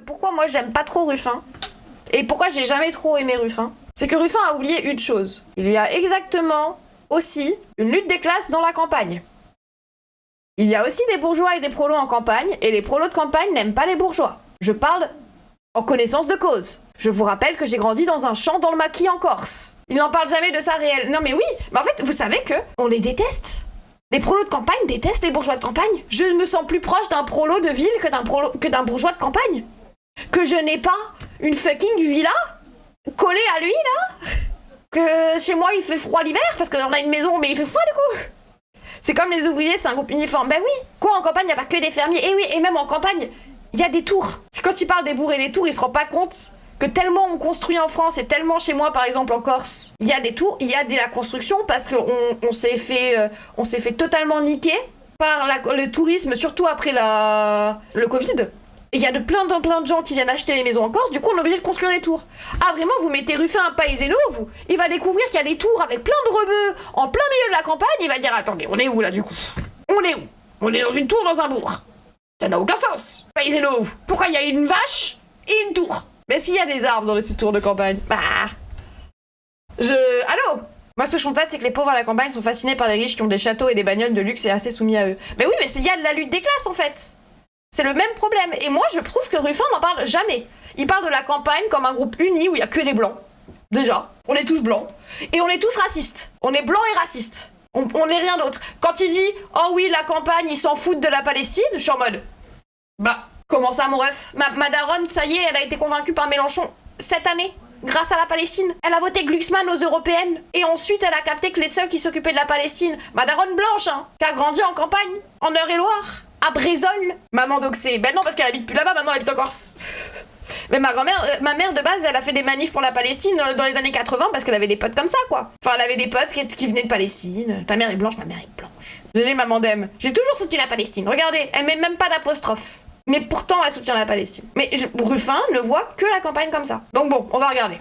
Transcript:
Pourquoi moi j'aime pas trop Ruffin, et pourquoi j'ai jamais trop aimé Ruffin, c'est que Ruffin a oublié une chose. Il y a exactement aussi une lutte des classes dans la campagne. Il y a aussi des bourgeois et des prolos en campagne, et les prolos de campagne n'aiment pas les bourgeois. Je parle en connaissance de cause. Je vous rappelle que j'ai grandi dans un champ dans le maquis en Corse. Il n'en parle jamais de ça réel. Non mais oui, mais en fait, vous savez que on les déteste. Les prolos de campagne détestent les bourgeois de campagne. Je me sens plus proche d'un prolo de ville que d'un bourgeois de campagne. Que je n'ai pas une fucking villa collée à lui, là. Que chez moi, il fait froid l'hiver, parce qu'on a une maison, mais il fait froid, du coup. C'est comme les ouvriers, c'est un groupe uniforme. Ben oui. Quoi, en campagne, il n'y a pas que des fermiers. Et oui, et même en campagne, il y a des tours. Quand il parle des bourgs et des tours, il se rend pas compte que tellement on construit en France et tellement chez moi, par exemple, en Corse, il y a des tours, il y a de la construction parce qu'on s'est fait totalement niquer par le tourisme, surtout après le Covid. Et il y a plein de gens qui viennent acheter les maisons en Corse, du coup on est obligé de construire des tours. Ah vraiment, vous mettez Ruffin à Païséno, il va découvrir qu'il y a des tours avec plein de rebeux en plein milieu de la campagne, il va dire attendez, on est où là du coup? On est où? On est dans une tour dans un bourg. Ça n'a aucun sens. Païséno, pourquoi il y a une vache et une tour? Mais s'il y a des arbres dans ces tours de campagne, Allô? Moi, ce que je constate, c'est que les pauvres à la campagne sont fascinés par les riches qui ont des châteaux et des bagnoles de luxe et assez soumis à eux. Mais oui, mais il y a de la lutte des classes, en fait. C'est le même problème. Et moi, je trouve que Ruffin n'en parle jamais. Il parle de la campagne comme un groupe uni où il y a que des blancs. Déjà, on est tous blancs. Et on est tous racistes. On est blancs et racistes. On n'est rien d'autre. Quand il dit « Oh oui, la campagne, ils s'en foutent de la Palestine », je suis en mode « Comment ça, mon ref ? Ma daronne, ça y est, elle a été convaincue par Mélenchon cette année, grâce à la Palestine. Elle a voté Glucksmann aux européennes. Et ensuite, elle a capté que les seuls qui s'occupaient de la Palestine, ma daronne blanche, qui a grandi en campagne, en Eure-et-Loire, à Brézolles. Maman doxée. Ben non, parce qu'elle habite plus là-bas, maintenant elle habite en Corse. Mais ma mère de base, elle a fait des manifs pour la Palestine dans les années 80 parce qu'elle avait des potes comme ça, quoi. Enfin, elle avait des potes qui venaient de Palestine. Ta mère est blanche, ma mère est blanche. GG, maman d'aime. J'ai toujours soutenu la Palestine. Regardez, elle met même pas d'apostrophe. Mais pourtant, elle soutient la Palestine. Mais Ruffin ne voit que la campagne comme ça. Donc bon, on va regarder.